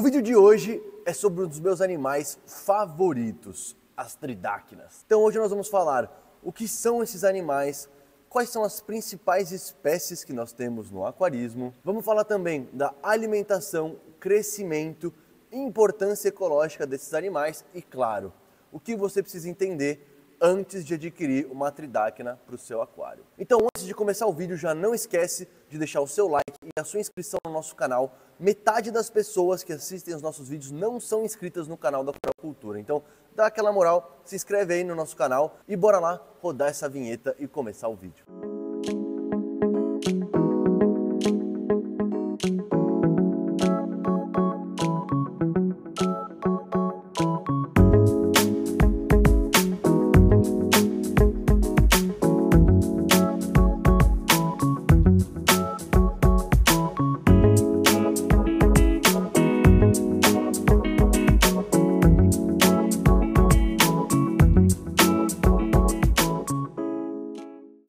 O vídeo de hoje é sobre um dos meus animais favoritos, as tridáquinas. Então hoje nós vamos falar o que são esses animais, quais são as principais espécies que nós temos no aquarismo. Vamos falar também da alimentação, crescimento, importância ecológica desses animais e, claro, o que você precisa entender antes de adquirir uma tridáquina para o seu aquário. Então, antes de começar o vídeo, já não esquece de deixar o seu like e a sua inscrição no nosso canal. Metade das pessoas que assistem os nossos vídeos não são inscritas no canal da Aquacultura. Então, dá aquela moral, se inscreve aí no nosso canal e bora lá rodar essa vinheta e começar o vídeo.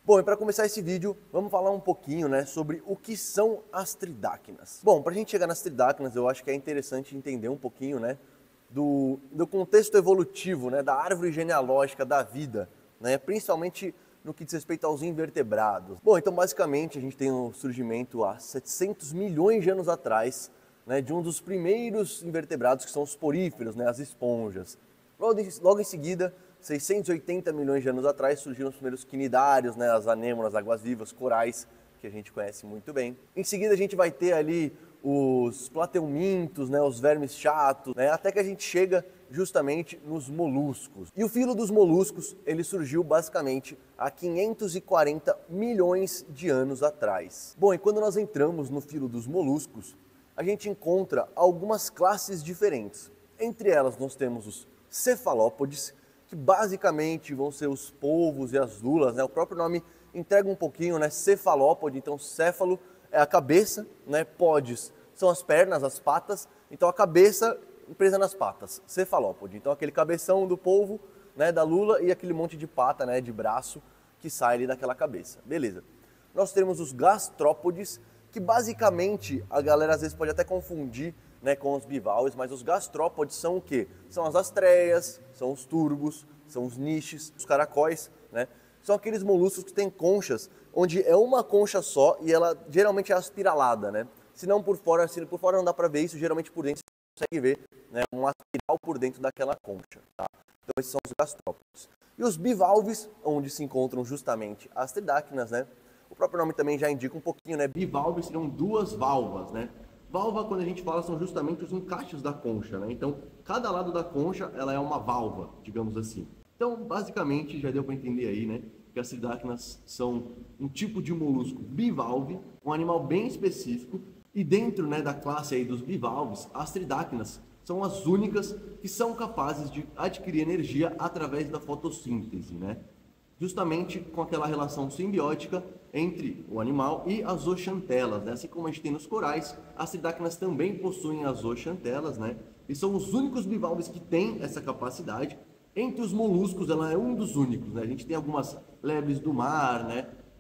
Bom, e para começar esse vídeo, vamos falar um pouquinho, sobre o que são as tridáquinas. Bom, para a gente chegar nas tridáquinas, eu acho que é interessante entender um pouquinho, do contexto evolutivo, da árvore genealógica da vida, principalmente no que diz respeito aos invertebrados. Bom, então basicamente a gente tem o surgimento há 700 milhões de anos atrás, de um dos primeiros invertebrados que são os poríferos, as esponjas. Logo em seguida, 680 milhões de anos atrás, surgiram os primeiros quinidários, as anêmonas, águas-vivas, corais, que a gente conhece muito bem. Em seguida, a gente vai ter ali os plateumintos, os vermes chatos, até que a gente chega justamente nos moluscos. E o filo dos moluscos, ele surgiu basicamente há 540 milhões de anos atrás. Bom, e quando nós entramos no filo dos moluscos, a gente encontra algumas classes diferentes. Entre elas, nós temos os cefalópodes, que basicamente vão ser os polvos e as lulas, O próprio nome entrega um pouquinho, cefalópode, então céfalo é a cabeça, podes são as pernas, as patas, então a cabeça presa nas patas, cefalópode. Então aquele cabeção do polvo, da lula e aquele monte de pata, de braço que sai ali daquela cabeça. Beleza. Nós temos os gastrópodes, que basicamente a galera às vezes pode até confundir com os bivalves, mas os gastrópodes são o quê? São as astreias, são os turbos, são os niches, os caracóis, São aqueles moluscos que têm conchas, onde é uma concha só e ela geralmente é aspiralada, Se por fora não dá para ver isso, geralmente por dentro você consegue ver, um aspiral por dentro daquela concha, tá? Então esses são os gastrópodes. E os bivalves, onde se encontram justamente as tridáquinas, O próprio nome também já indica um pouquinho, Bivalves seriam duas valvas, Válvula, quando a gente fala, são justamente os encaixes da concha, Então, cada lado da concha, ela é uma válvula, digamos assim. Então, basicamente, já deu para entender aí, que as tridáquinas são um tipo de molusco bivalve, um animal bem específico, e dentro, da classe aí dos bivalves, as tridáquinas são as únicas que são capazes de adquirir energia através da fotossíntese, Justamente com aquela relação simbiótica entre o animal e as zooxantelas, Assim como a gente tem nos corais, as tridáquinas também possuem as zooxantelas, E são os únicos bivalves que têm essa capacidade. Entre os moluscos, ela é um dos únicos, A gente tem algumas lebres do mar,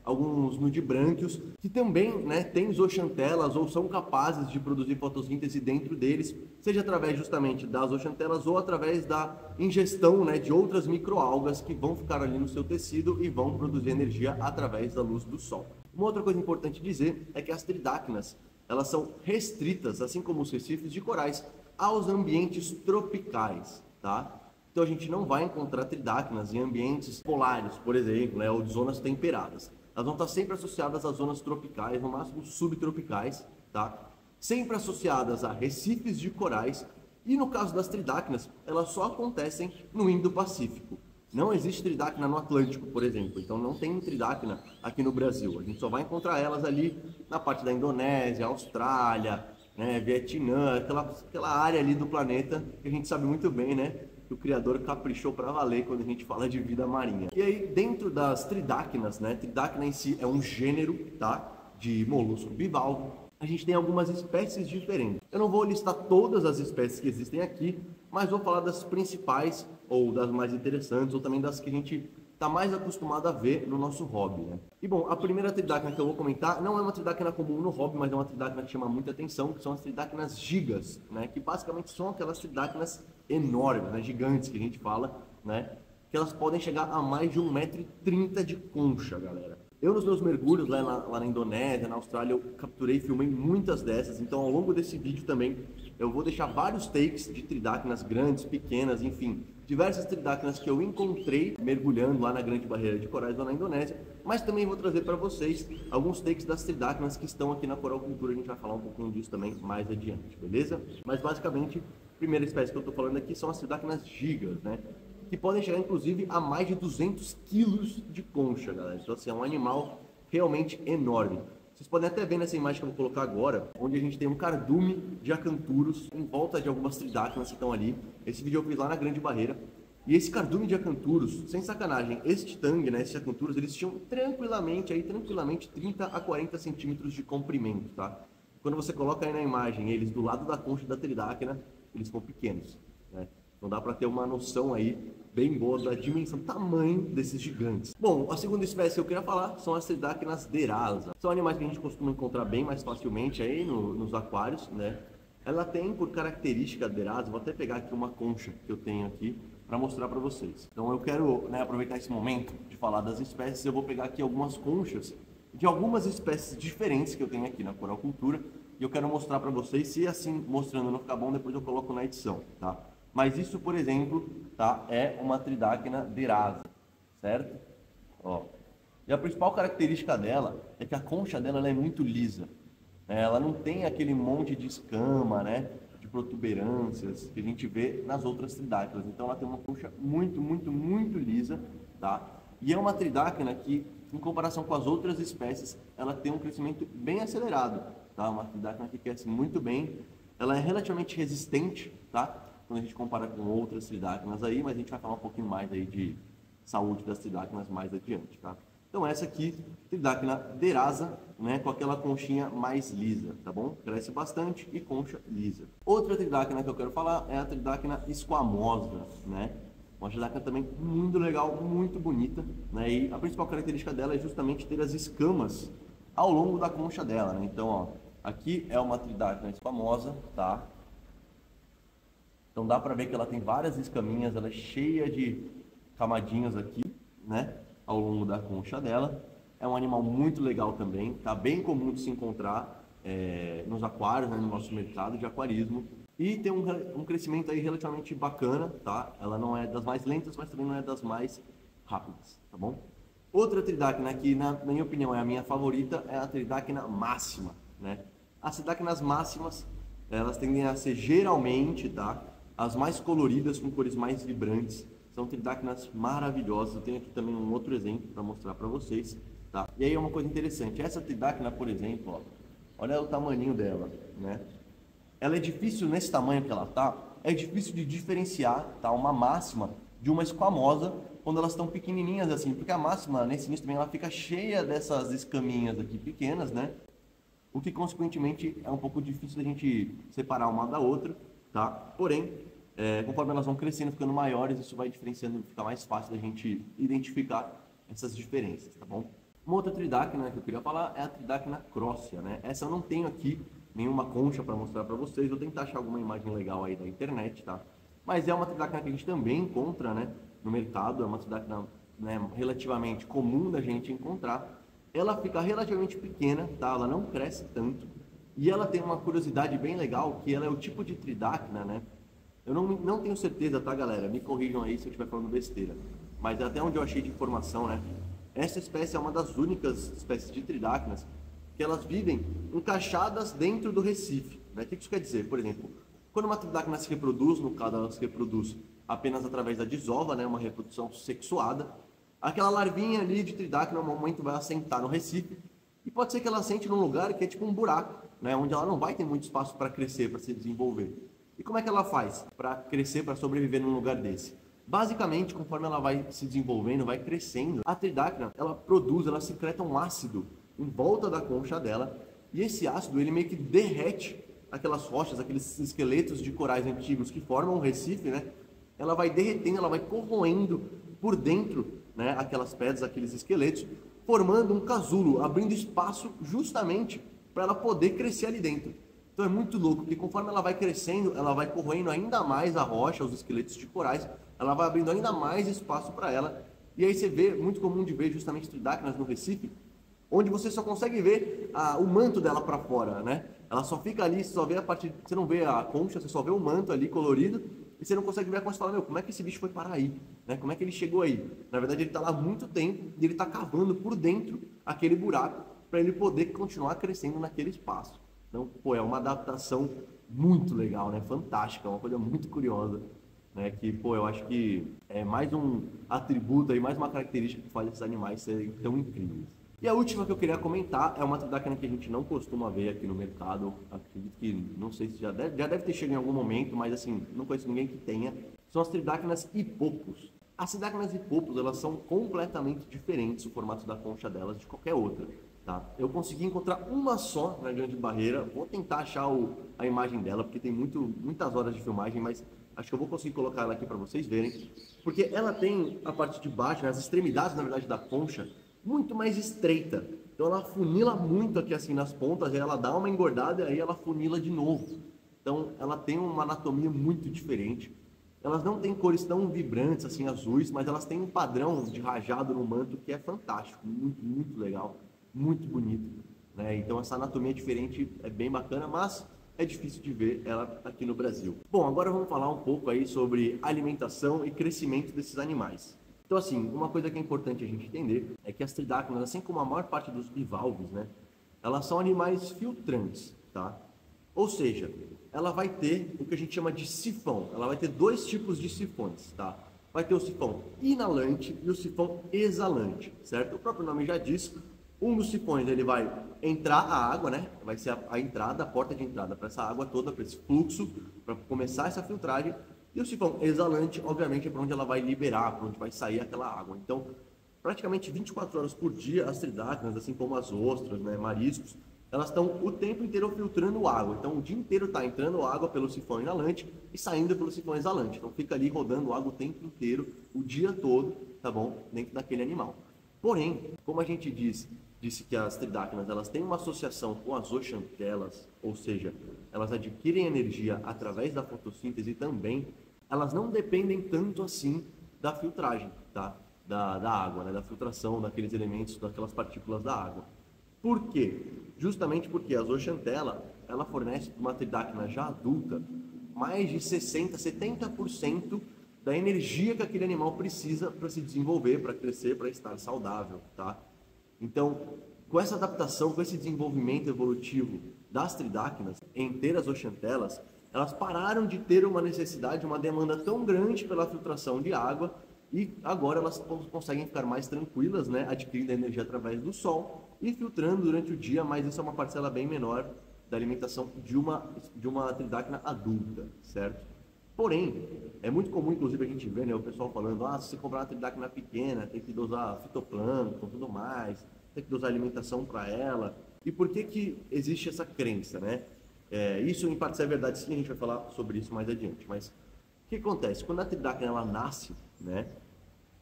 alguns nudibrânquios, que também, têm zooxantelas ou são capazes de produzir fotossíntese dentro deles, seja através justamente das zooxantelas ou através da ingestão, de outras microalgas que vão ficar ali no seu tecido e vão produzir energia através da luz do sol. Uma outra coisa importante dizer é que as tridáquinas, elas são restritas, assim como os recifes de corais, aos ambientes tropicais, tá? Então a gente não vai encontrar tridáquinas em ambientes polares, por exemplo, ou de zonas temperadas. Elas vão estar sempre associadas às zonas tropicais, no máximo subtropicais, tá? Sempre associadas a recifes de corais. E no caso das tridáquinas, elas só acontecem no Indo-Pacífico. Não existe tridáquina no Atlântico, por exemplo. Então não tem tridáquina aqui no Brasil. A gente só vai encontrar elas ali na parte da Indonésia, Austrália, Vietnã, aquela área ali do planeta que a gente sabe muito bem, que o Criador caprichou para valer quando a gente fala de vida marinha. E aí, dentro das tridáquinas, tridáquina em si é um gênero, de molusco bivalve. A gente tem algumas espécies diferentes. Eu não vou listar todas as espécies que existem aqui, mas vou falar das principais, ou das mais interessantes, ou também das que a gente está mais acostumado a ver no nosso hobby, né? E bom, a primeira tridáquina que eu vou comentar não é uma tridáquina comum no hobby, mas é uma tridáquina que chama muita atenção, que são as tridáquinas gigas, né? Que basicamente são aquelas tridáquinas enormes, né? Gigantes que a gente fala, né? Que elas podem chegar a mais de 1,30 m de concha, galera. Eu, nos meus mergulhos lá na Indonésia, na Austrália, eu capturei e filmei muitas dessas. Então, ao longo desse vídeo também, eu vou deixar vários takes de tridáquinas grandes, pequenas, enfim, diversas tridáquinas que eu encontrei mergulhando lá na Grande Barreira de Corais, lá na Indonésia. Mas também vou trazer para vocês alguns takes das tridáquinas que estão aqui na Coral Cultura. A gente vai falar um pouquinho disso também mais adiante, beleza? Mas, basicamente, a primeira espécie que eu estou falando aqui são as tridáquinas gigas, né? Que podem chegar, inclusive, a mais de 200 quilos de concha, galera. Então, assim, é um animal realmente enorme. Vocês podem até ver nessa imagem que eu vou colocar agora, onde a gente tem um cardume de acanturos em volta de algumas tridáquinas que estão ali. Esse vídeo eu fiz lá na Grande Barreira. E esse cardume de acanturos, sem sacanagem, este tangue, né, esses acanturos, eles tinham tranquilamente 30 a 40 centímetros de comprimento, tá? Quando você coloca aí na imagem eles do lado da concha da tridáquina, eles ficam pequenos, né? Então dá para ter uma noção aí bem boa da dimensão, tamanho desses gigantes. Bom, a segunda espécie que eu queria falar são as tridáquinas derasa. São animais que a gente costuma encontrar bem mais facilmente aí nos aquários, né? Ela tem por característica derasa, vou até pegar aqui uma concha que eu tenho aqui para mostrar para vocês. Então eu quero, né, aproveitar esse momento de falar das espécies. Eu vou pegar aqui algumas conchas de algumas espécies diferentes que eu tenho aqui na Coral Cultura e eu quero mostrar para vocês. Se assim mostrando não ficar bom, depois eu coloco na edição, tá? Mas isso, por exemplo, tá, é uma tridáquina derasa, certo? Ó. E a principal característica dela é que a concha dela ela é muito lisa. Ela não tem aquele monte de escama, né, de protuberâncias que a gente vê nas outras tridáquinas. Então ela tem uma concha muito lisa, tá? E é uma tridáquina que, em comparação com as outras espécies, ela tem um crescimento bem acelerado, tá? Uma tridáquina que cresce muito bem. Ela é relativamente resistente, tá? Quando a gente compara com outras tridáquinas aí, mas a gente vai falar um pouquinho mais aí de saúde das tridáquinas mais adiante, tá? Então essa aqui, tridáquina derasa, né, com aquela conchinha mais lisa, tá bom? Cresce bastante e concha lisa. Outra tridáquina que eu quero falar é a tridáquina esquamosa, né? Uma tridáquina também muito legal, muito bonita, né? E a principal característica dela é justamente ter as escamas ao longo da concha dela, né? Então, ó, aqui é uma tridáquina esquamosa, tá? Então dá para ver que ela tem várias escaminhas, ela é cheia de camadinhas aqui, né, ao longo da concha dela. É um animal muito legal também, tá bem comum de se encontrar nos aquários, né, no nosso mercado de aquarismo. E tem um crescimento aí relativamente bacana, tá? Ela não é das mais lentas, mas também não é das mais rápidas, tá bom? Outra tridáquina que, na minha opinião, é a minha favorita, é a tridáquina máxima, né? As tridáquinas máximas, elas tendem a ser geralmente, tá, as mais coloridas, com cores mais vibrantes. São tridáquinas maravilhosas. Eu tenho aqui também um outro exemplo para mostrar para vocês, tá? E aí é uma coisa interessante. Essa tridáquina, por exemplo, ó, olha o tamanho dela, né? Ela é difícil nesse tamanho que ela tá, é difícil de diferenciar, tá, uma máxima de uma esquamosa quando elas estão pequenininhas assim, porque a máxima nesse início também ela fica cheia dessas escaminhas aqui pequenas, né? O que consequentemente é um pouco difícil da gente separar uma da outra, tá? Porém, conforme elas vão crescendo, ficando maiores, isso vai diferenciando, fica mais fácil da gente identificar essas diferenças, tá bom? Uma outra tridáquina que eu queria falar é a tridáquina cróssia, né? Essa eu não tenho aqui nenhuma concha para mostrar para vocês, vou tentar achar alguma imagem legal aí da internet, tá? Mas é uma tridáquina que a gente também encontra, né, no mercado, é uma tridáquina, né, relativamente comum da gente encontrar. Ela fica relativamente pequena, tá? Ela não cresce tanto. E ela tem uma curiosidade bem legal, que ela é o tipo de tridáquina, né? Eu não tenho certeza, tá, galera? Me corrijam aí se eu estiver falando besteira. Mas até onde eu achei de informação, né? Essa espécie é uma das únicas espécies de tridáquinas que elas vivem encaixadas dentro do recife, né? O que isso quer dizer? Por exemplo, quando uma tridáquina se reproduz, no caso ela se reproduz apenas através da desova, né? Uma reprodução sexuada, aquela larvinha ali de tridáquina, no momento vai assentar no recife, e pode ser que ela assente num lugar que é tipo um buraco, né? Onde ela não vai ter muito espaço para crescer, para se desenvolver. E como é que ela faz para crescer, para sobreviver num lugar desse? Basicamente, conforme ela vai se desenvolvendo, vai crescendo, a tridáquina, ela secreta um ácido em volta da concha dela, e esse ácido, ele meio que derrete aquelas rochas, aqueles esqueletos de corais antigos que formam um recife, né? Ela vai derretendo, ela vai corroendo por dentro né, aquelas pedras, aqueles esqueletos, formando um casulo, abrindo espaço justamente para ela poder crescer ali dentro. Então é muito louco, porque conforme ela vai crescendo, ela vai corroendo ainda mais a rocha, os esqueletos de corais, ela vai abrindo ainda mais espaço para ela. E aí você vê, muito comum de ver justamente tridacnas no Recife, onde você só consegue ver o manto dela para fora, né? Ela só fica ali, você só vê a parte, você não vê a concha, você só vê o manto ali colorido e você não consegue ver a concha e fala, meu, como é que esse bicho foi parar aí? Né? Como é que ele chegou aí? Na verdade, ele está lá há muito tempo e ele está cavando por dentro aquele buraco para ele poder continuar crescendo naquele espaço. Então, pô, é uma adaptação muito legal, né? Fantástica, uma coisa muito curiosa, né? Que, pô, eu acho que é mais um atributo aí, mais uma característica que faz esses animais serem tão incríveis. E a última que eu queria comentar é uma tridacna que a gente não costuma ver aqui no mercado. Acredito que, não sei se já deve ter chegado em algum momento, mas assim, não conheço ninguém que tenha. São as tridacnas hipopos. As tridacnas hipopos, elas são completamente diferentes, o formato da concha delas, de qualquer outra. Tá? Eu consegui encontrar uma só na Grande Barreira. Vou tentar achar a imagem dela, porque tem muitas horas de filmagem, mas acho que eu vou conseguir colocar ela aqui para vocês verem. Porque ela tem a parte de baixo, né, as extremidades, na verdade, da concha, muito mais estreita. Então ela funila muito aqui assim nas pontas, aí ela dá uma engordada e aí ela funila de novo. Então ela tem uma anatomia muito diferente. Elas não têm cores tão vibrantes, assim, azuis, mas elas têm um padrão de rajado no manto que é fantástico, muito, muito legal, muito bonito, né? Então essa anatomia diferente é bem bacana, mas é difícil de ver ela aqui no Brasil. Bom, agora vamos falar um pouco aí sobre alimentação e crescimento desses animais. Então, assim, uma coisa que é importante a gente entender é que as tridacnas, assim como a maior parte dos bivalves, né, elas são animais filtrantes, tá? Ou seja, ela vai ter o que a gente chama de sifão. Ela vai ter dois tipos de sifões, tá? Vai ter o sifão inalante e o sifão exalante, certo? O próprio nome já diz, um dos sifões ele vai entrar a água, né? Vai ser a entrada, a porta de entrada para essa água toda, para esse fluxo, para começar essa filtragem. E o sifão exalante, obviamente, é para onde ela vai liberar, para onde vai sair aquela água. Então, praticamente 24 horas por dia, as tridacnas, assim como as ostras, né, mariscos, elas estão o tempo inteiro filtrando água. Então, o dia inteiro está entrando água pelo sifão inalante e saindo pelo sifão exalante. Então, fica ali rodando água o tempo inteiro, o dia todo, tá bom? Dentro daquele animal. Porém, como a gente disse que as tridacnas, elas têm uma associação com as zooxantelas, ou seja, elas adquirem energia através da fotossíntese também, elas não dependem tanto assim da filtragem, tá? Da água, né? Da filtração daqueles elementos, daquelas partículas da água. Por quê? Justamente porque a zooxantela, ela fornece para uma tridacna já adulta mais de 60%, 70% da energia que aquele animal precisa para se desenvolver, para crescer, para estar saudável, tá? Então, com essa adaptação, com esse desenvolvimento evolutivo das tridacnas em ter as zooxantelas, elas pararam de ter uma necessidade, uma demanda tão grande pela filtração de água e agora elas conseguem ficar mais tranquilas, né, adquirindo energia através do sol e filtrando durante o dia, mas isso é uma parcela bem menor da alimentação de uma tridacna adulta, certo? Porém, é muito comum, inclusive, a gente ver, né, o pessoal falando, se você comprar uma tridacna pequena, tem que dosar fitoplâncton, tudo mais, tem que dosar alimentação para ela. E por que que existe essa crença, né? Isso, em parte, é verdade, sim, a gente vai falar sobre isso mais adiante. Mas o que acontece? Quando a tridacna, ela nasce, né,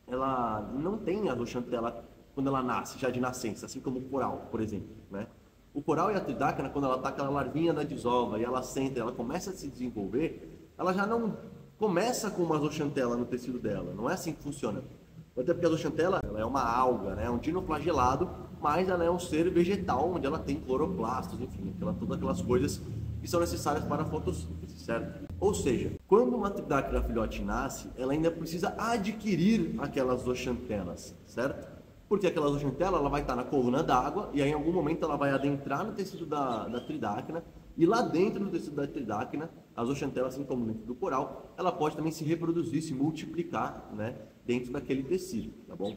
ela não tem a zooxantela quando ela nasce, já de nascença, assim como o coral, por exemplo, né? O coral e a tridacna, quando ela está aquela larvinha da desova e ela senta, ela começa a se desenvolver, ela já não começa com uma zooxantela no tecido dela, não é assim que funciona. Até porque a zooxantela, ela é uma alga, né? É um dinoflagelado, mas ela é um ser vegetal, onde ela tem cloroplastos, enfim, todas aquelas coisas que são necessárias para a fotossíntese, certo? Ou seja, quando uma tridacna filhote nasce, ela ainda precisa adquirir aquelas zooxantelas, certo? Porque aquela zooxantela, ela vai estar na coluna d'água e aí em algum momento ela vai adentrar no tecido da tridacna e lá dentro do tecido da tridacna, a zooxantela, assim como dentro do coral, ela pode também se reproduzir, se multiplicar, né, dentro daquele tecido, tá bom?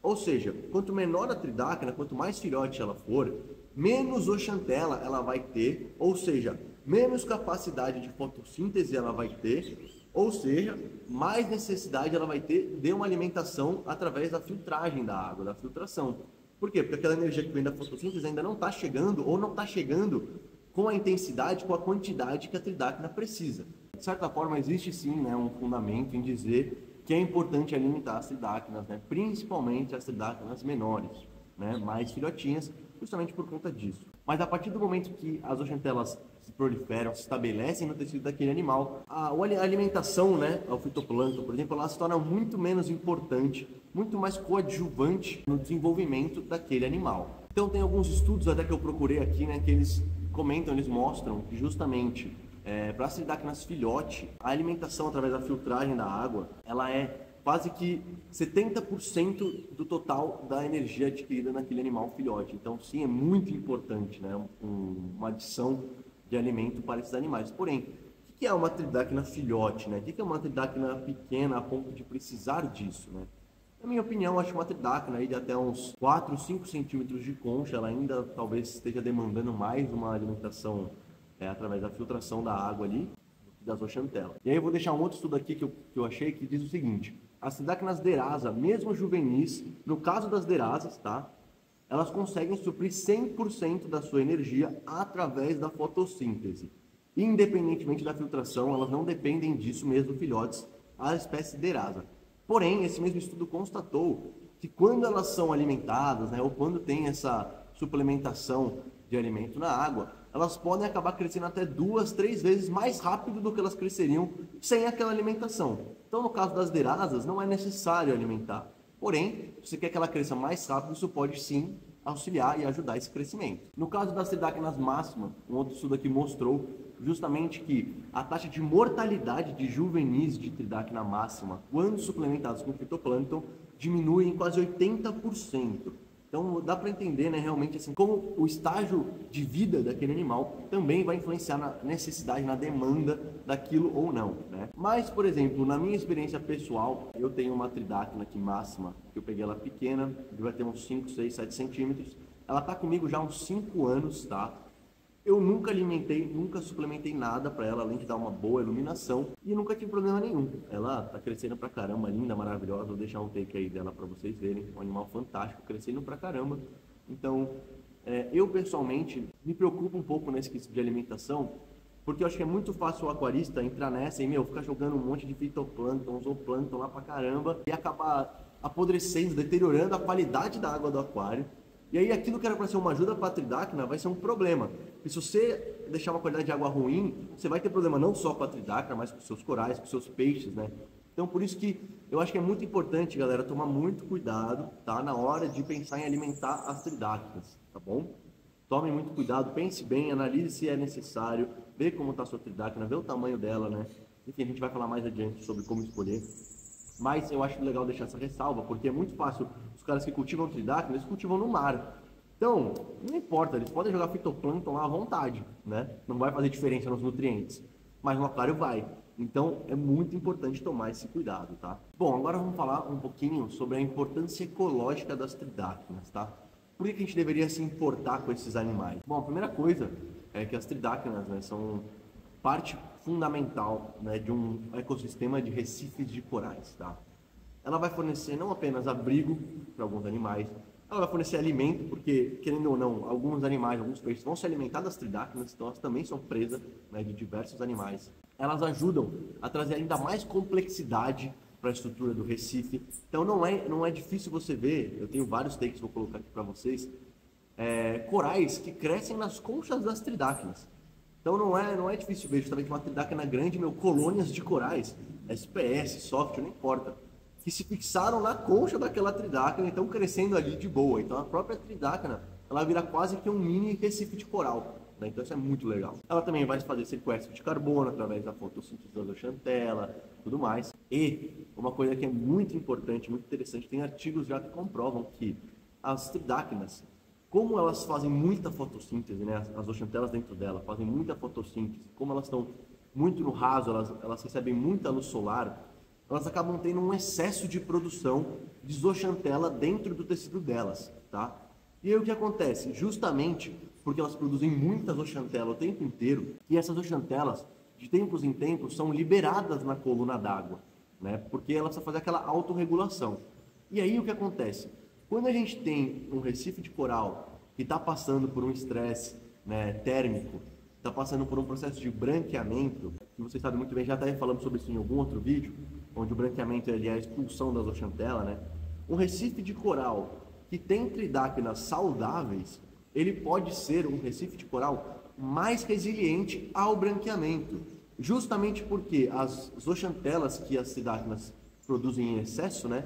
Ou seja, quanto menor a tridacna, quanto mais filhote ela for, menos zooxantela ela vai ter, ou seja, menos capacidade de fotossíntese ela vai ter, ou seja, mais necessidade ela vai ter de uma alimentação através da filtragem da água, da filtração. Por quê? Porque aquela energia que vem da fotossíntese ainda não está chegando, ou não está chegando com a intensidade, com a quantidade que a tridacna precisa. De certa forma, existe sim, né, um fundamento em dizer que é importante alimentar as tridáquinas, né? Principalmente as tridáquinas menores, né? Mais filhotinhas, justamente por conta disso. Mas a partir do momento que as zooxantelas se proliferam, se estabelecem no tecido daquele animal, a alimentação, né, ao fitoplâncton, por exemplo, ela se torna muito menos importante, muito mais coadjuvante no desenvolvimento daquele animal. Então tem alguns estudos até que eu procurei aqui, né, que eles comentam, eles mostram que justamente para as tridáquinas filhote, a alimentação através da filtragem da água, ela é quase que 70% do total da energia adquirida naquele animal filhote. Então, sim, é muito importante, né, uma adição de alimento para esses animais. Porém, o que é uma tridáquina filhote, né? O que é uma tridáquina pequena a ponto de precisar disso, né? Na minha opinião, acho uma tridáquina aí de até uns 4, 5 centímetros de concha, ela ainda talvez esteja demandando mais uma alimentação através da filtração da água ali, da zooxantela. E aí eu vou deixar um outro estudo aqui que eu achei que diz o seguinte: as tridáquinas derasa, mesmo juvenis, no caso das derasas, tá? Elas conseguem suprir 100% da sua energia através da fotossíntese. Independentemente da filtração, elas não dependem disso mesmo, filhotes, a espécie derasa. Porém, esse mesmo estudo constatou que quando elas são alimentadas, né, ou quando tem essa suplementação de alimento na água, elas podem acabar crescendo até 2, 3 vezes mais rápido do que elas cresceriam sem aquela alimentação. Então, no caso das derasas, não é necessário alimentar. Porém, se você quer que ela cresça mais rápido, isso pode sim auxiliar e ajudar esse crescimento. No caso das tridáquinas máxima, um outro estudo aqui mostrou justamente que a taxa de mortalidade de juvenis de tridáquina máxima, quando suplementados com fitoplâncton, diminui em quase 80%. Então dá para entender, né, realmente assim, como o estágio de vida daquele animal também vai influenciar na necessidade, na demanda daquilo ou não, né? Mas, por exemplo, na minha experiência pessoal, eu tenho uma tridáquina aqui máxima, que eu peguei ela pequena, vai ter uns 5, 6, 7 centímetros. Ela tá comigo já há uns 5 anos, tá? Eu nunca alimentei, nunca suplementei nada para ela, além de dar uma boa iluminação, e nunca tive problema nenhum. Ela tá crescendo pra caramba, linda, maravilhosa. Vou deixar um take aí dela para vocês verem. Um animal fantástico, crescendo pra caramba. Então, eu pessoalmente me preocupo um pouco nesse quesito de alimentação, porque eu acho que é muito fácil o aquarista entrar nessa e, ficar jogando um monte de fitoplâncton, zooplâncton lá pra caramba, e acabar apodrecendo, deteriorando a qualidade da água do aquário. E aí aquilo que era para ser uma ajuda para a tridáquina vai ser um problema. E se você deixar uma qualidade de água ruim, você vai ter problema não só com a tridáquina, mas com os seus corais, com os seus peixes, né? Então por isso que eu acho que é muito importante, galera, tomar muito cuidado, tá? Na hora de pensar em alimentar as tridáquinas, tá bom? Tome muito cuidado, pense bem, analise se é necessário, vê como está a sua tridáquina, vê o tamanho dela, né? Enfim, a gente vai falar mais adiante sobre como escolher. Mas eu acho legal deixar essa ressalva, porque é muito fácil. Os caras que cultivam tridáquina, eles cultivam no mar. Então, não importa, eles podem jogar fitoplâncton lá à vontade, né? Não vai fazer diferença nos nutrientes, mas no aquário vai. Então, é muito importante tomar esse cuidado, tá? Bom, agora vamos falar um pouquinho sobre a importância ecológica das tridáquinas, tá? Por que a gente deveria se importar com esses animais? Bom, a primeira coisa é que as tridáquinas, né, são parte fundamental, né, de um ecossistema de recifes de corais, tá? Ela vai fornecer não apenas abrigo para alguns animais, ela vai fornecer alimento, porque, querendo ou não, alguns animais, alguns peixes vão se alimentar das tridáquinas, então elas também são presas, né, de diversos animais. Elas ajudam a trazer ainda mais complexidade para a estrutura do recife. Então não é difícil você ver, eu tenho vários takes que vou colocar aqui para vocês, corais que crescem nas conchas das tridáquinas. Então não é difícil ver justamente uma tridáquina grande, colônias de corais, SPS, soft, não importa, que se fixaram na concha daquela tridáquina e estão crescendo ali de boa. Então a própria tridáquina, ela vira quase que um mini recife de coral, né? Então isso é muito legal. Ela também vai fazer sequestro de carbono através da fotossíntese da zooxantela, tudo mais. E uma coisa que é muito importante, muito interessante, tem artigos já que comprovam que as tridáquinas, como elas fazem muita fotossíntese, né? As zooxantelas dentro dela fazem muita fotossíntese, como elas estão muito no raso, elas recebem muita luz solar, elas acabam tendo um excesso de produção de zooxantela dentro do tecido delas, tá? E aí o que acontece? Justamente porque elas produzem muita zooxantela o tempo inteiro, e essas zooxantelas, de tempos em tempos, são liberadas na coluna d'água, né? Porque elas precisam fazer aquela autorregulação. E aí o que acontece? Quando a gente tem um recife de coral que está passando por um estresse, né, térmico, está passando por um processo de branqueamento, que vocês sabem muito bem, já até falamos sobre isso em algum outro vídeo, onde o branqueamento ele é a expulsão da zooxantela, né? Um recife de coral que tem tridáctinas saudáveis, ele pode ser um recife de coral mais resiliente ao branqueamento, justamente porque as zooxantelas que as tridáctinas produzem em excesso, né,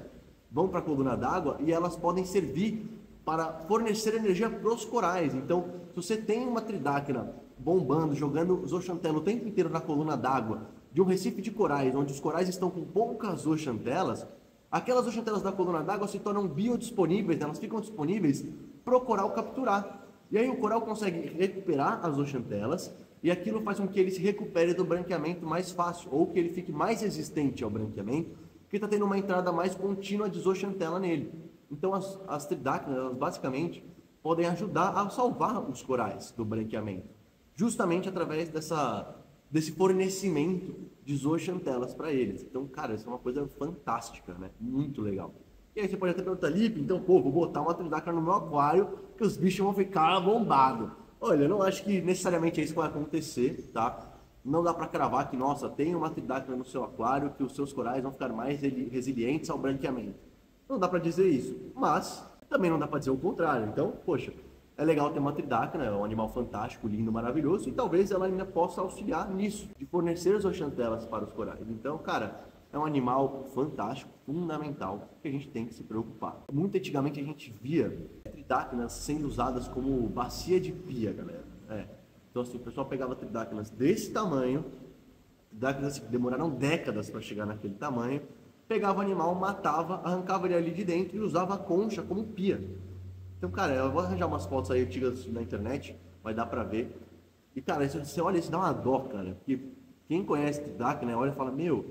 vão para a coluna d'água e elas podem servir para fornecer energia para os corais. Então, se você tem uma tridáctina bombando, jogando zooxantela o tempo inteiro na coluna d'água de um recife de corais, onde os corais estão com poucas zooxantelas, aquelas zooxantelas da coluna d'água se tornam biodisponíveis, elas ficam disponíveis para o coral capturar. E aí o coral consegue recuperar as zooxantelas e aquilo faz com que ele se recupere do branqueamento mais fácil, ou que ele fique mais resistente ao branqueamento, porque está tendo uma entrada mais contínua de zooxantela nele. Então as tridáctinas, elas basicamente podem ajudar a salvar os corais do branqueamento, justamente através desse fornecimento de zooxantelas para eles. Então, cara, isso é uma coisa fantástica, né? Muito legal. E aí você pode até perguntar, Lipe, então, pô, vou botar uma tridáctina no meu aquário que os bichos vão ficar bombados. Olha, eu não acho que necessariamente é isso que vai acontecer, tá? Não dá para cravar que, nossa, tem uma tridáctina no seu aquário que os seus corais vão ficar mais resilientes ao branqueamento. Não dá para dizer isso, mas também não dá para dizer o contrário. Então, poxa, é legal ter uma tridáctina, é um animal fantástico, lindo, maravilhoso, e talvez ela ainda possa auxiliar nisso, de fornecer zooxantelas para os corais. Então, cara, é um animal fantástico, fundamental, que a gente tem que se preocupar. Muito antigamente a gente via tridáctinas sendo usadas como bacia de pia, galera. Então, assim, o pessoal pegava tridáctinas desse tamanho, tridáctinas que demoraram décadas para chegar naquele tamanho, pegava o animal, matava, arrancava ele ali de dentro e usava a concha como pia. Então, cara, eu vou arranjar umas fotos aí antigas na internet, vai dar pra ver. E, cara, você olha, isso dá uma dó, cara. Porque quem conhece tridáctina, né, olha e fala, meu,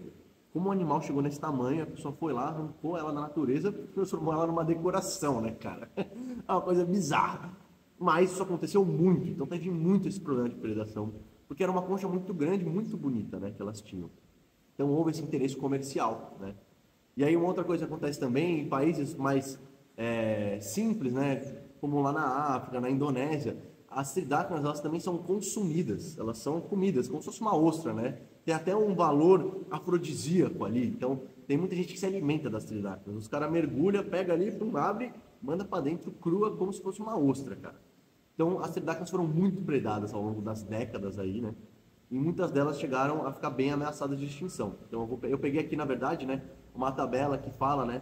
como o animal chegou nesse tamanho, a pessoa foi lá, arrancou ela na natureza, transformou ela numa decoração, né, cara? É uma coisa bizarra. Mas isso aconteceu muito, então teve muito esse problema de predação, porque era uma concha muito grande, muito bonita, né, que elas tinham. Então houve esse interesse comercial, né? E aí uma outra coisa que acontece também em países mais simples, né, como lá na África, na Indonésia, as tridáctinas elas também são consumidas, elas são comidas, como se fosse uma ostra, né? Tem até um valor afrodisíaco ali, então tem muita gente que se alimenta das tridáctinas. Os caras mergulham, pega ali, pum, abre, manda para dentro crua como se fosse uma ostra, cara. Então as tridáctinas foram muito predadas ao longo das décadas aí, né? E muitas delas chegaram a ficar bem ameaçadas de extinção. Então eu peguei aqui, na verdade, né, uma tabela que fala, né,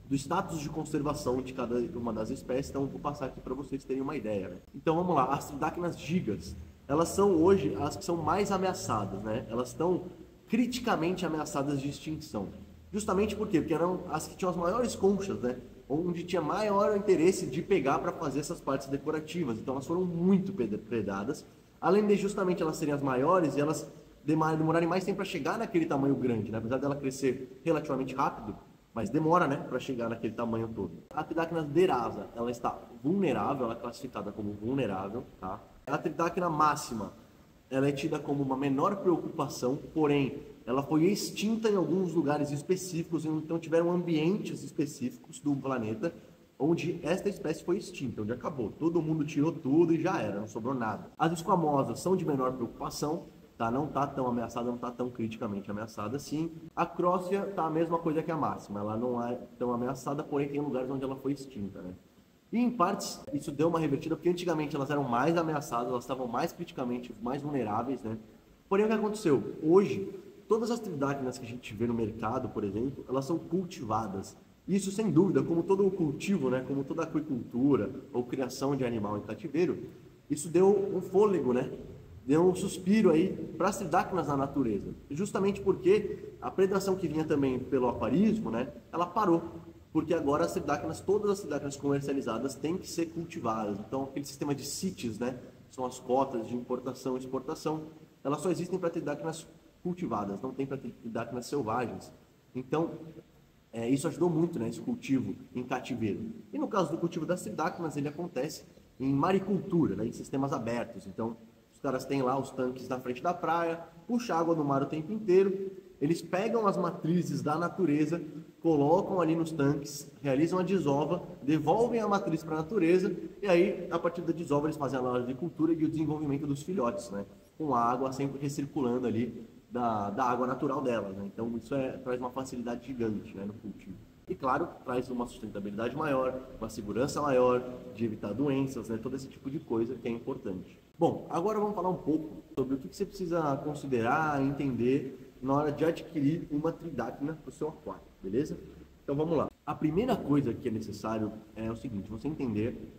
do status de conservação de cada uma das espécies, então eu vou passar aqui para vocês terem uma ideia, né? Então vamos lá, as tridáctinas gigas, elas são hoje as que são mais ameaçadas, né? Elas estão criticamente ameaçadas de extinção. Justamente por quê? Porque eram as que tinham as maiores conchas, né? Onde tinha maior interesse de pegar para fazer essas partes decorativas. Então elas foram muito predadas, além de justamente elas serem as maiores e elas demorarem mais tempo para chegar naquele tamanho grande, né? Apesar dela crescer relativamente rápido, mas demora, né, para chegar naquele tamanho todo. A tridáctina derasa, ela está vulnerável, ela é classificada como vulnerável, tá? A tridáctina máxima, ela é tida como uma menor preocupação, porém, ela foi extinta em alguns lugares específicos, então tiveram ambientes específicos do planeta onde esta espécie foi extinta, onde acabou. Todo mundo tirou tudo e já era, não sobrou nada. As esquamosas são de menor preocupação, tá? Não está tão ameaçada, não está tão criticamente ameaçada assim. A crócia está a mesma coisa que a máxima, ela não é tão ameaçada, porém tem lugares onde ela foi extinta, né? E em partes isso deu uma revertida, porque antigamente elas eram mais ameaçadas, elas estavam mais criticamente, mais vulneráveis, né? Porém o que aconteceu? Hoje, todas as tridáctinas que a gente vê no mercado, por exemplo, elas são cultivadas. Isso, sem dúvida, como todo o cultivo, né? Como toda a aquicultura ou criação de animal em cativeiro, isso deu um fôlego, né? Deu um suspiro aí para as tridáctinas na natureza. Justamente porque a predação que vinha também pelo aquarismo, né? Ela parou. Porque agora as tridáctinas, todas as tridáctrinas comercializadas têm que ser cultivadas. Então, aquele sistema de CITES, né? São as cotas de importação e exportação, elas só existem para tridáctinas cultivadas, não tem para tridáctinas selvagens. Então, isso ajudou muito, né, esse cultivo em cativeiro. E no caso do cultivo das tridáctinas, ele acontece em maricultura, né, em sistemas abertos. Então, os caras têm lá os tanques na frente da praia, puxam água no mar o tempo inteiro, eles pegam as matrizes da natureza, colocam ali nos tanques, realizam a desova, devolvem a matriz para a natureza, e aí, a partir da desova, eles fazem a agricultura e o desenvolvimento dos filhotes, né? com a água sempre recirculando ali da água natural dela, né? Então isso traz uma facilidade gigante, né, no cultivo. E claro, traz uma sustentabilidade maior, uma segurança maior, de evitar doenças, né? Todo esse tipo de coisa que é importante. Bom, agora vamos falar um pouco sobre o que você precisa considerar, entender na hora de adquirir uma tridáctila para o seu aquário, beleza? Então vamos lá. A primeira coisa que é necessário é o seguinte, você entender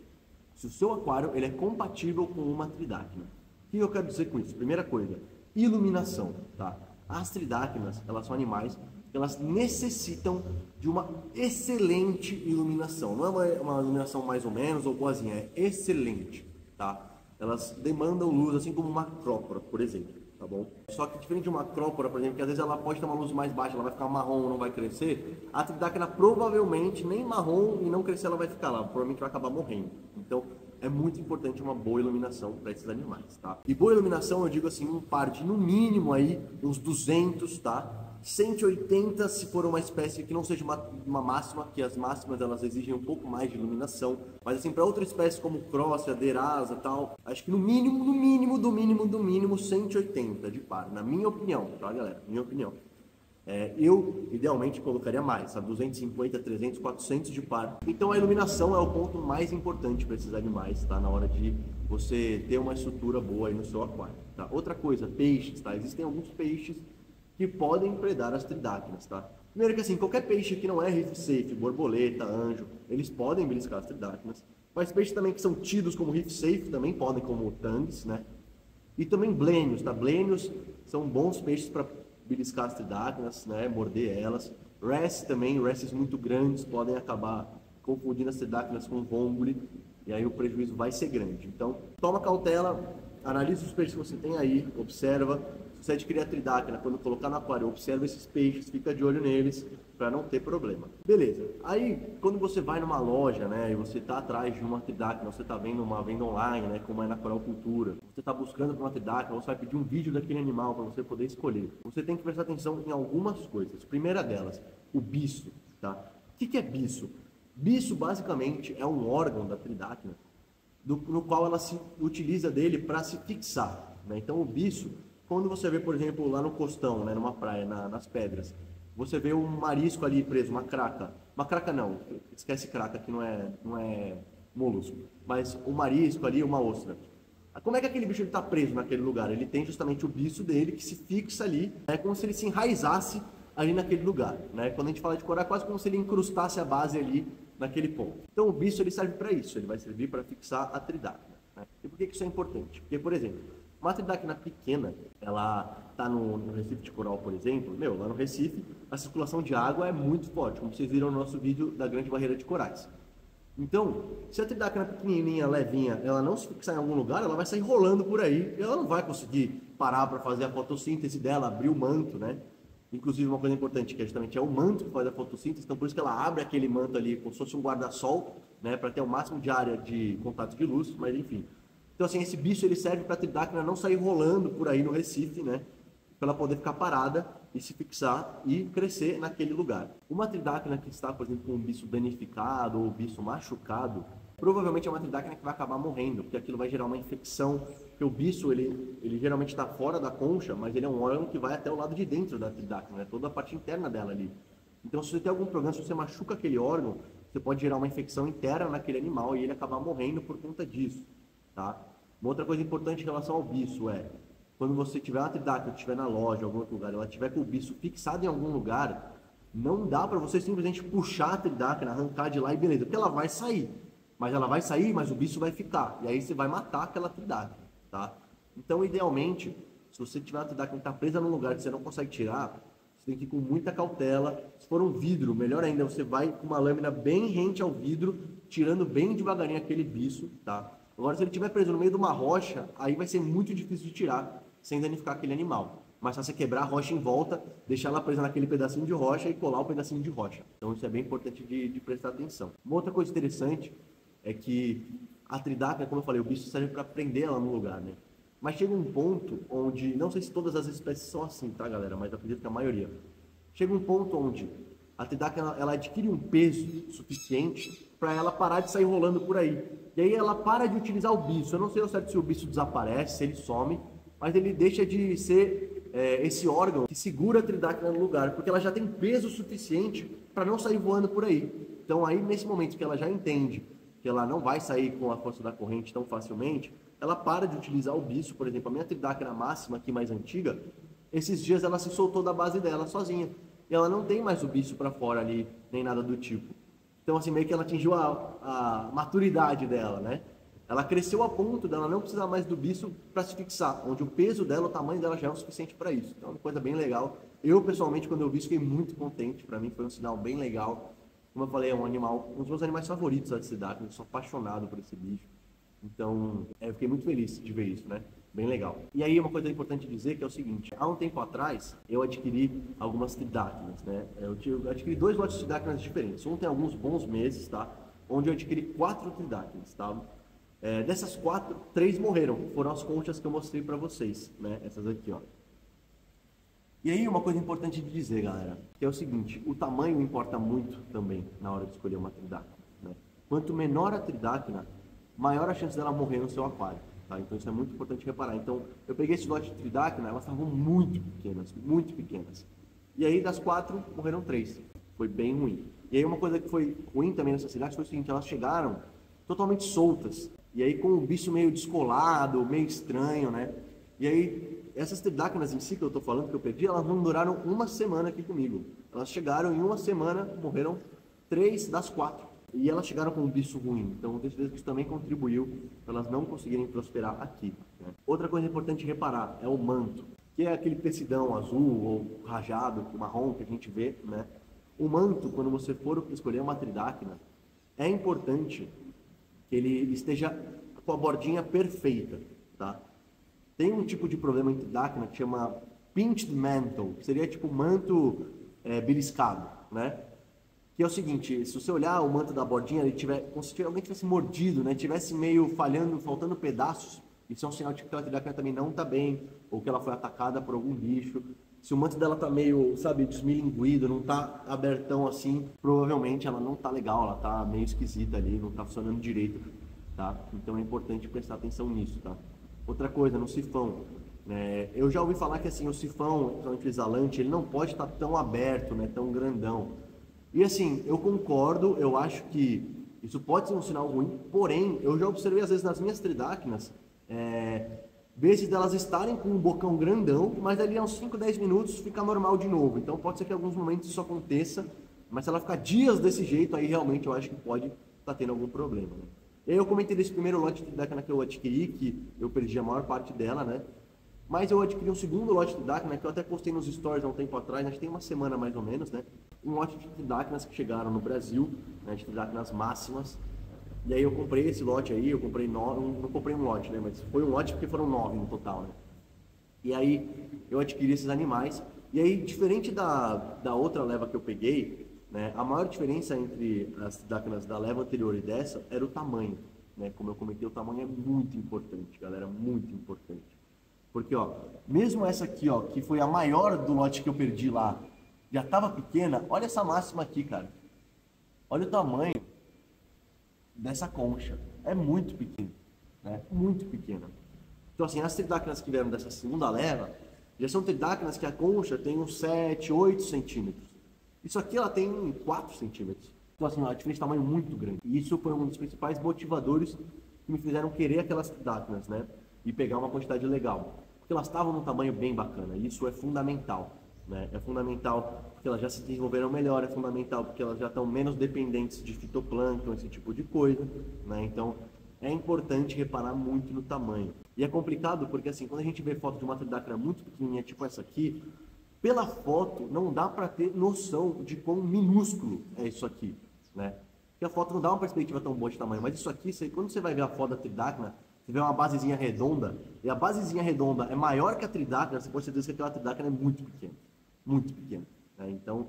se o seu aquário ele é compatível com uma tridáctila. O que eu quero dizer com isso? Primeira coisa, iluminação, tá? As tridáctilas, elas são animais que elas necessitam de uma excelente iluminação. Não é uma iluminação mais ou menos ou boazinha, é excelente, tá? Elas demandam luz, assim como uma acrópora, por exemplo, tá bom? Só que diferente de uma acrópora, por exemplo, que às vezes ela pode ter uma luz mais baixa, ela vai ficar marrom ou não vai crescer, a tridáctila provavelmente nem marrom e não crescer ela vai ficar lá, provavelmente vai acabar morrendo. Então, é muito importante uma boa iluminação para esses animais, tá? E boa iluminação, eu digo assim, um par de no mínimo aí uns 200, tá? 180 se for uma espécie que não seja uma máxima, que as máximas elas exigem um pouco mais de iluminação, mas assim, para outra espécie como Crossia, Derasa e tal, acho que no mínimo 180 de par, na minha opinião, tá galera? Minha opinião. Eu, idealmente, colocaria mais, sabe? 250, 300, 400 de par. Então, a iluminação é o ponto mais importante para esses animais, tá? Na hora de você ter uma estrutura boa aí no seu aquário, tá? Outra coisa, peixes, tá? Existem alguns peixes que podem predar as tridáctilas, tá? Primeiro que assim, qualquer peixe que não é reef safe, borboleta, anjo, eles podem beliscar as tridáctilas. Mas peixes também que são tidos como reef safe também podem, como tangues, né? E também blênios, tá? Blênios são bons peixes para beliscar as tridáctilas, né? Morder elas. Wrasse também, wrasses muito grandes podem acabar confundindo as tridáctilas com vongole, e aí o prejuízo vai ser grande. Então, toma cautela, analisa os peixes que você tem aí, observa. Se você adquirir a tridáctila, quando colocar no aquário, observa esses peixes, fica de olho neles para não ter problema. Beleza. Aí, quando você vai numa loja, né, e você tá atrás de uma tridáctila, você tá vendo uma venda online, né, como é na Aquacultura, você tá buscando por uma tridáctila, você vai pedir um vídeo daquele animal para você poder escolher. Você tem que prestar atenção em algumas coisas. Primeira delas, o biço, tá? O que é biço? Biço, basicamente, é um órgão da tridáctila, no qual ela se utiliza dele para se fixar, né? Então, o biço, quando você vê, por exemplo, lá no costão, né, numa praia, nas pedras, você vê um marisco ali preso, uma craca. Uma craca não, esquece craca, que não é molusco. Mas o marisco ali, uma ostra. Como é que aquele bicho está preso naquele lugar? Ele tem justamente o biço dele que se fixa ali, é como se ele se enraizasse ali naquele lugar, né? Quando a gente fala de coral, é quase como se ele incrustasse a base ali naquele ponto. Então o biço ele serve para isso, ele vai servir para fixar a tridáctila, né? E por que isso é importante? Porque, por exemplo, uma tridáctila pequena, ela tá no Recife de Coral, por exemplo, lá no Recife, a circulação de água é muito forte, como vocês viram no nosso vídeo da Grande Barreira de Corais. Então, se a tridáctila pequenininha, levinha, ela não se fixar em algum lugar, ela vai sair rolando por aí, e ela não vai conseguir parar para fazer a fotossíntese dela, abrir o manto, né? Inclusive, uma coisa importante, que justamente é o manto que faz a fotossíntese, então por isso que ela abre aquele manto ali, como se fosse um guarda-sol, né? Para ter o máximo de área de contato de luz, mas enfim. Então, assim, esse bicho ele serve para a tridáctila não sair rolando por aí no Recife, né? Para ela poder ficar parada e se fixar e crescer naquele lugar. Uma tridáctila que está, por exemplo, com um bicho danificado ou bicho machucado, provavelmente é uma tridáctila que vai acabar morrendo, porque aquilo vai gerar uma infecção, porque o bicho, ele geralmente está fora da concha, mas ele é um órgão que vai até o lado de dentro da tridáctila, né? Toda a parte interna dela ali. Então, se você tem algum problema, se você machuca aquele órgão, você pode gerar uma infecção interna naquele animal e ele acabar morrendo por conta disso, tá? Uma outra coisa importante em relação ao bicho é, quando você tiver uma tridáctila, estiver na loja, em algum outro lugar, ela tiver com o bicho fixado em algum lugar, não dá para você simplesmente puxar a tridáctila, arrancar de lá e beleza, porque ela vai sair. Mas ela vai sair, mas o bicho vai ficar. E aí você vai matar aquela tridáctila, tá? Então, idealmente, se você tiver uma tridáctila que está presa num lugar que você não consegue tirar, você tem que ir com muita cautela. Se for um vidro, melhor ainda, você vai com uma lâmina bem rente ao vidro, tirando bem devagarinho aquele bicho, tá? Agora, se ele estiver preso no meio de uma rocha, aí vai ser muito difícil de tirar, sem danificar aquele animal. Mas se você quebrar a rocha em volta, deixar ela presa naquele pedacinho de rocha e colar o pedacinho de rocha. Então, isso é bem importante de prestar atenção. Uma outra coisa interessante é que a tridáctila, como eu falei, o bicho serve para prender ela no lugar, né? Mas chega um ponto onde, não sei se todas as espécies são assim, tá, galera? Mas eu acredito que a maioria. Chega um ponto onde a tridáctila ela adquire um peso suficiente para ela parar de sair rolando por aí. E aí ela para de utilizar o bicho. Eu não sei ao certo se o bicho desaparece, se ele some, mas ele deixa de ser esse órgão que segura a tridáquila no lugar, porque ela já tem peso suficiente para não sair voando por aí. Então aí nesse momento que ela já entende que ela não vai sair com a força da corrente tão facilmente, ela para de utilizar o bicho. Por exemplo, a minha tridáquila máxima aqui mais antiga, esses dias ela se soltou da base dela sozinha. E ela não tem mais o bicho para fora ali, nem nada do tipo. Então assim, meio que ela atingiu a maturidade dela, né? Ela cresceu a ponto dela não precisar mais do bicho para se fixar, onde o peso dela, o tamanho dela já é o suficiente para isso. Então é uma coisa bem legal. Eu, pessoalmente, quando eu vi, fiquei muito contente. Para mim foi um sinal bem legal. Como eu falei, é um animal, um dos meus animais favoritos da cidade. Eu sou apaixonado por esse bicho. Então, eu fiquei muito feliz de ver isso, né? Bem legal. E aí, uma coisa importante dizer que é o seguinte: há um tempo atrás, eu adquiri algumas tridáquinas, né? Eu adquiri 2 lotes de tridáquinas diferentes. Um tem alguns bons meses, tá? Onde eu adquiri 4 tridáquinas, tá? Dessas 4, 3 morreram. Foram as conchas que eu mostrei para vocês, né? Essas aqui, ó. E aí, uma coisa importante de dizer, galera, que é o seguinte: o tamanho importa muito também na hora de escolher uma tridáquina, né? Quanto menor a tridáquina, maior a chance dela morrer no seu aquário, tá? Então isso é muito importante reparar. Então, eu peguei esse lote de tridáquina, elas estavam muito pequenas, muito pequenas. E aí, das 4, morreram 3. Foi bem ruim. E aí, uma coisa que foi ruim também nessa cidade foi o seguinte: elas chegaram totalmente soltas. E aí, com o bicho meio descolado, meio estranho, né? E aí, essas tridáquinas em si que eu tô falando, que eu perdi, elas não duraram uma semana aqui comigo. Elas chegaram em uma semana, morreram 3 das 4. E elas chegaram com um bicho ruim. Então, eu tenho certeza que isso também contribuiu para elas não conseguirem prosperar aqui, né? Outra coisa importante reparar é o manto, que é aquele tecidão azul ou rajado, marrom que a gente vê, né? O manto, quando você for escolher uma tridáquina, é importante que ele esteja com a bordinha perfeita, tá? Tem um tipo de problema em tridáquina que chama pinched mantle, que seria tipo manto beliscado, né? Que é o seguinte: se você olhar o manto da bordinha, ele tiver, como se alguém tivesse mordido, né? Tivesse meio falhando, faltando pedaços, isso é um sinal de que aquela tridáquina também não está bem, ou que ela foi atacada por algum bicho. Se o manto dela tá meio, sabe, desmilinguido, não tá abertão assim, provavelmente ela não tá legal, ela tá meio esquisita ali, não tá funcionando direito, tá? Então é importante prestar atenção nisso, tá? Outra coisa, no sifão, né? Eu já ouvi falar que assim, o sifão, principalmente o isolante, ele não pode estar tão aberto, né, tão grandão. E assim, eu concordo, eu acho que isso pode ser um sinal ruim, porém, eu já observei às vezes nas minhas tridáquinas, vezes delas estarem com um bocão grandão, mas ali aos 5, 10 minutos fica normal de novo. Então pode ser que em alguns momentos isso aconteça, mas se ela ficar dias desse jeito, aí realmente eu acho que pode estar tendo algum problema, né? E aí eu comentei desse primeiro lote de tridáquina que eu adquiri, que eu perdi a maior parte dela, né? Mas eu adquiri um segundo lote de tridáquina, que eu até postei nos stories há um tempo atrás, acho que tem uma semana mais ou menos, né? Um lote de tridáquinas que chegaram no Brasil, né, de tridáquinas máximas. E aí eu comprei esse lote aí, eu comprei 9, não comprei um lote, né? Mas foi um lote porque foram 9 no total, né? E aí eu adquiri esses animais. E aí, diferente da outra leva que eu peguei, né? A maior diferença entre as tridáquinas da leva anterior e dessa era o tamanho, né? Como eu comentei, o tamanho é muito importante, galera, muito importante. Porque, ó, mesmo essa aqui, ó, que foi a maior do lote que eu perdi lá, já tava pequena. Olha essa máxima aqui, cara. Olha o tamanho dessa concha. É muito pequeno, né? Muito pequena. Então, assim, as tridáquinas que vieram dessa segunda leva, já são tridáquinas que a concha tem uns 7, 8 centímetros. Isso aqui ela tem 4 centímetros. Então, assim, a diferença de tamanho muito grande. E isso foi um dos principais motivadores que me fizeram querer aquelas tridáquinas, né? E pegar uma quantidade legal. Porque elas estavam num tamanho bem bacana. E isso é fundamental, né? É fundamental porque elas já se desenvolveram melhor, é fundamental porque elas já estão menos dependentes de fitoplâncton, esse tipo de coisa, né? Então, é importante reparar muito no tamanho. E é complicado porque, assim, quando a gente vê foto de uma tridáquila muito pequenininha, tipo essa aqui, pela foto não dá para ter noção de quão minúsculo é isso aqui, né? Porque a foto não dá uma perspectiva tão boa de tamanho, mas isso aqui, quando você vai ver a foto da tridáquila, você vê uma basezinha redonda, e a basezinha redonda é maior que a tridáquila, você pode ter certeza que aquela tridáquila é muito pequena, né? Então,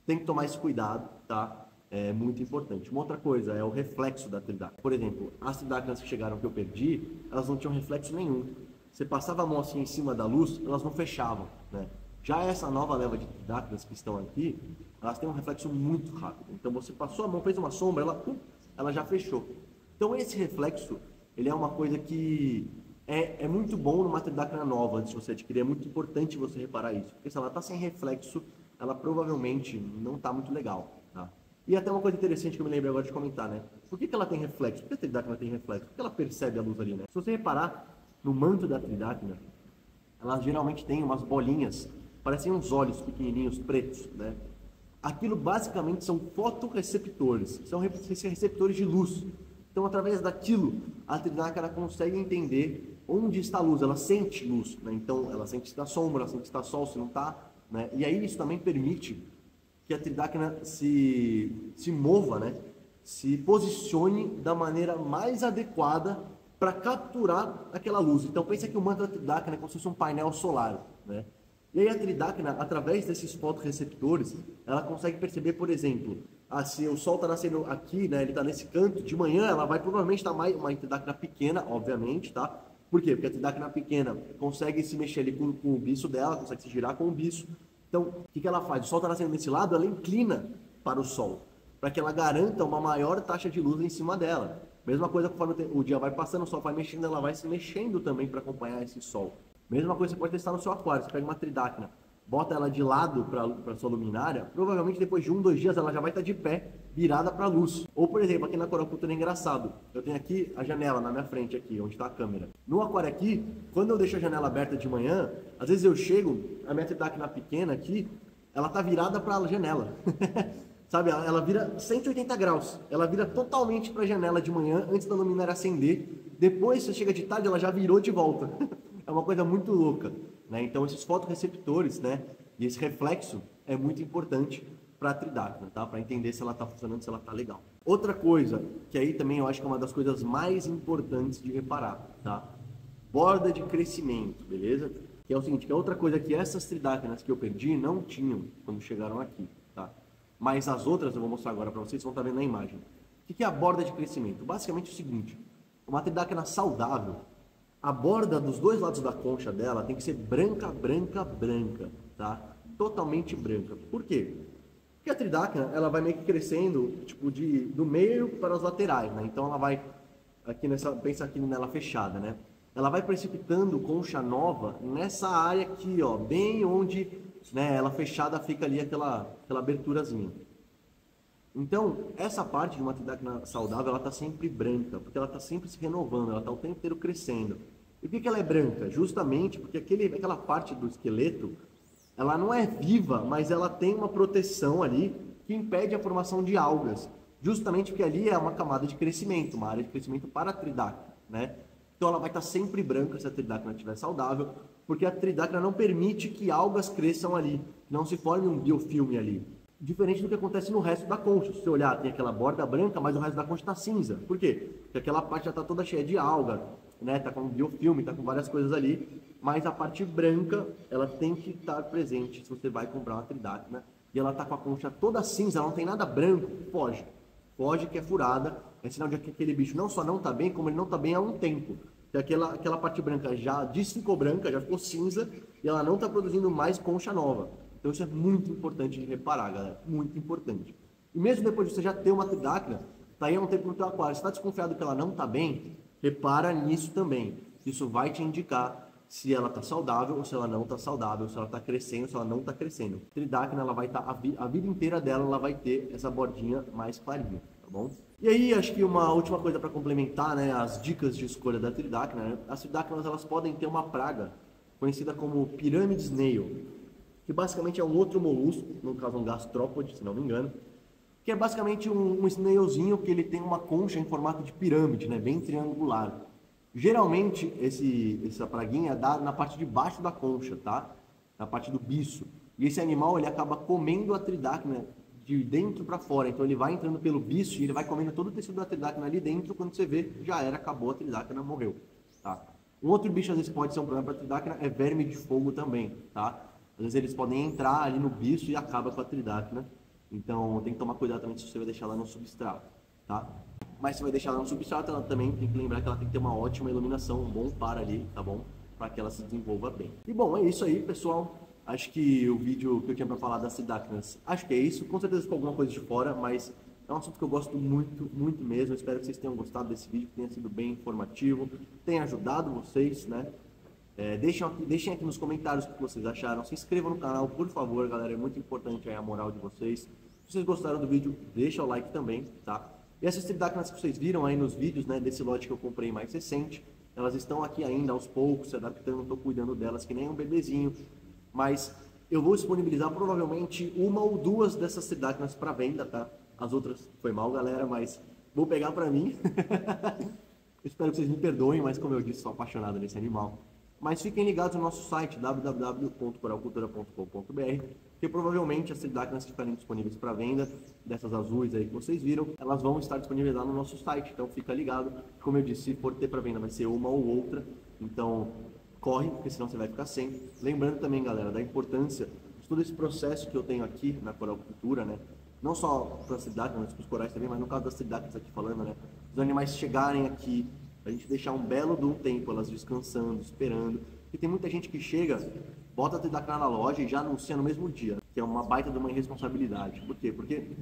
tem que tomar esse cuidado, tá? É muito importante. Uma outra coisa é o reflexo da tridáquila. Por exemplo, as tridáquilas que chegaram que eu perdi, elas não tinham reflexo nenhum. Você passava a mão assim em cima da luz, elas não fechavam, né? Já essa nova leva de tridáquilas que estão aqui, elas têm um reflexo muito rápido. Então você passou a mão, fez uma sombra, ela já fechou. Então esse reflexo, ele é uma coisa que é muito bom numa tridáctila nova, antes de você adquirir, é muito importante você reparar isso. Porque se ela está sem reflexo, ela provavelmente não está muito legal, tá? E até uma coisa interessante que eu me lembrei agora de comentar, né? Por que ela tem reflexo? Por que a tridáctila tem reflexo? Porque ela percebe a luz ali, né? Se você reparar, no manto da tridáctila, ela geralmente tem umas bolinhas, parecem uns olhos pequenininhos, pretos, né? Aquilo basicamente são fotorreceptores, são receptores de luz. Então, através daquilo, a tridáctila consegue entender onde está a luz, ela sente luz, né? Então, ela sente se está sombra, ela sente se está sol, se não está, né? E aí isso também permite que a tridáctila se mova, né? Se posicione da maneira mais adequada para capturar aquela luz. Então pensa que o manto da tridáctila é como se fosse um painel solar, né? E aí a tridáctila, através desses fotorreceptores, ela consegue perceber, por exemplo, se o sol está nascendo aqui, né? Ele está nesse canto, de manhã ela vai provavelmente estar mais uma tridáctila pequena, obviamente, tá? Por quê? Porque a tridáctila pequena consegue se mexer ali com o biço dela, consegue se girar com o biço. Então, o que ela faz? O sol está nascendo desse lado, ela inclina para o sol, para que ela garanta uma maior taxa de luz em cima dela. Mesma coisa conforme o dia vai passando, o sol vai mexendo, ela vai se mexendo também para acompanhar esse sol. Mesma coisa você pode testar no seu aquário, você pega uma tridáctila, bota ela de lado para a sua luminária, provavelmente depois de 1, 2 dias ela já vai estar de pé, virada para a luz. Ou, por exemplo, aqui na Corocultura é engraçado, eu tenho aqui a janela na minha frente, aqui, onde está a câmera. No aquário aqui, quando eu deixo a janela aberta de manhã, às vezes eu chego, a minha tridáctila pequena aqui, ela está virada para a janela. Sabe, ela vira 180 graus, ela vira totalmente para a janela de manhã, antes da luminária acender. Depois, você chega de tarde, ela já virou de volta. É uma coisa muito louca, né? Então, esses fotorreceptores, né, e esse reflexo é muito importante para a tridáctila, tá? Para entender se ela está funcionando, se ela está legal. Outra coisa, que aí também eu acho que é uma das coisas mais importantes de reparar, tá? Borda de crescimento, beleza? Que é o seguinte, que é outra coisa que essas tridáctilas que eu perdi não tinham quando chegaram aqui, tá? Mas as outras eu vou mostrar agora para vocês, vão estar vendo na imagem. O que é a borda de crescimento? Basicamente é o seguinte, uma tridáctila saudável, a borda dos dois lados da concha dela tem que ser branca, branca, branca, tá? Totalmente branca. Por quê? Porque a tridáctila, ela vai meio que crescendo, tipo, do meio para os laterais, né? Então ela vai, aqui nessa, pensa aqui nela fechada, né? Ela vai precipitando concha nova nessa área aqui, ó, bem onde, né, ela fechada fica ali aquela aberturazinha. Então, essa parte de uma tridáctila saudável, ela está sempre branca, porque ela está sempre se renovando, ela está o tempo inteiro crescendo. E por que ela é branca? Justamente porque aquela parte do esqueleto, ela não é viva, mas ela tem uma proteção ali que impede a formação de algas. Justamente porque ali é uma camada de crescimento, uma área de crescimento para a tridáctila, né? Então ela vai estar sempre branca se a tridáctila estiver saudável, porque a tridáctila não permite que algas cresçam ali, não se forme um biofilme ali. Diferente do que acontece no resto da concha. Se você olhar, tem aquela borda branca, mas o resto da concha está cinza. Por quê? Porque aquela parte já está toda cheia de alga, né? Está com biofilme, está com várias coisas ali. Mas a parte branca, ela tem que estar presente se você vai comprar uma tridáctila. E ela está com a concha toda cinza, ela não tem nada branco, foge. Foge que é furada. É sinal de que aquele bicho não só não está bem, como ele não está bem há um tempo. Porque aquela parte branca já ficou branca, já ficou cinza, e ela não está produzindo mais concha nova. Então isso é muito importante de reparar, galera, muito importante. E mesmo depois de você já ter uma tridáctila, tá aí há um tempo no teu aquário, você está desconfiado que ela não está bem, repara nisso também. Isso vai te indicar se ela está saudável ou se ela não está saudável, se ela está crescendo ou se ela não está crescendo. A tridáctila, ela vai estar, a vida inteira dela, ela vai ter essa bordinha mais clarinha, tá bom? E aí, acho que uma última coisa para complementar, né, as dicas de escolha da tridáctila, né? As tridáctilas, elas podem ter uma praga conhecida como Pyramid Snail, que basicamente é um outro molusco, no caso um gastrópode, se não me engano, que é basicamente um snailzinho que ele tem uma concha em formato de pirâmide, né, bem triangular. Geralmente, essa praguinha dá na parte de baixo da concha, tá? Na parte do biço. E esse animal, ele acaba comendo a tridáctila de dentro para fora. Então, ele vai entrando pelo biço e ele vai comendo todo o tecido da tridáctila ali dentro. Quando você vê, já era, acabou, a tridáctila morreu, tá? Um outro bicho, às vezes, pode ser um problema para a tridáctila, é verme de fogo também, tá? Às vezes eles podem entrar ali no bicho e acaba com a tridáctila. Então tem que tomar cuidado também se você vai deixar ela no substrato, tá? Mas se vai deixar ela no substrato, ela também tem que lembrar que ela tem que ter uma ótima iluminação, um bom par ali, tá bom? Para que ela se desenvolva bem. E bom, é isso aí, pessoal. Acho que o vídeo que eu tinha para falar das tridáctilas, acho que é isso. Com certeza ficou alguma coisa de fora, mas É um assunto que eu gosto muito, muito mesmo. Eu espero que vocês tenham gostado desse vídeo, que tenha sido bem informativo, tenha ajudado vocês, né? Deixem aqui nos comentários o que vocês acharam. Se inscrevam no canal, por favor, galera. É muito importante aí a moral de vocês. Se vocês gostaram do vídeo, deixa o like também, tá? E essas tridacnas que vocês viram aí nos vídeos, né, desse lote que eu comprei mais recente, elas estão aqui ainda aos poucos, se adaptando, estou cuidando delas que nem um bebezinho. Mas eu vou disponibilizar provavelmente uma ou duas dessas tridacnas para venda, tá? As outras foi mal, galera, mas vou pegar para mim. Espero que vocês me perdoem, mas como eu disse, sou apaixonado nesse animal. Mas fiquem ligados no nosso site www.coralcultura.com.br, que provavelmente as tridacnas que estarem disponíveis para venda, dessas azuis aí que vocês viram, elas vão estar disponíveis lá no nosso site, então fica ligado. Como eu disse, se for ter para venda vai ser uma ou outra, então corre, porque senão você vai ficar sem. Lembrando também, galera, da importância de todo esse processo que eu tenho aqui na Coralcultura, né? Não só para as tridacnas, mas para os corais também, mas no caso das tridacnas aqui falando, né? Os animais chegarem aqui, a gente deixar um belo de um tempo elas descansando, esperando. Porque tem muita gente que chega, bota a tridacna na loja e já anuncia no mesmo dia, que é uma baita de uma irresponsabilidade. Por quê? Porque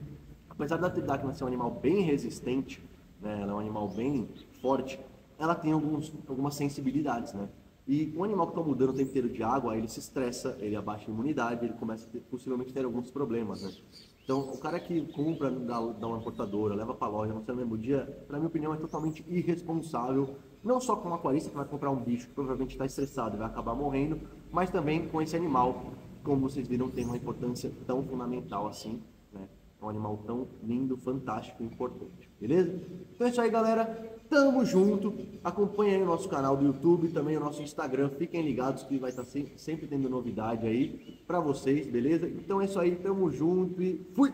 apesar da tridacna ser um animal bem resistente, né, ela é um animal bem forte, ela tem algumas sensibilidades, né? E um animal que está mudando o tempo inteiro de água, ele se estressa, ele abaixa a imunidade, ele começa a possivelmente ter alguns problemas, né? Então, o cara que compra da uma importadora, leva para a loja, não sei no mesmo dia, na minha opinião, é totalmente irresponsável. Não só com um aquarista que vai comprar um bicho que provavelmente está estressado e vai acabar morrendo, mas também com esse animal, como vocês viram, tem uma importância tão fundamental assim, né? É um animal tão lindo, fantástico e importante, beleza? Então é isso aí, galera. Tamo junto. Acompanhe aí o nosso canal do YouTube, também o nosso Instagram. Fiquem ligados que vai estar sempre tendo novidade aí pra vocês, beleza? Então é isso aí. Tamo junto e fui!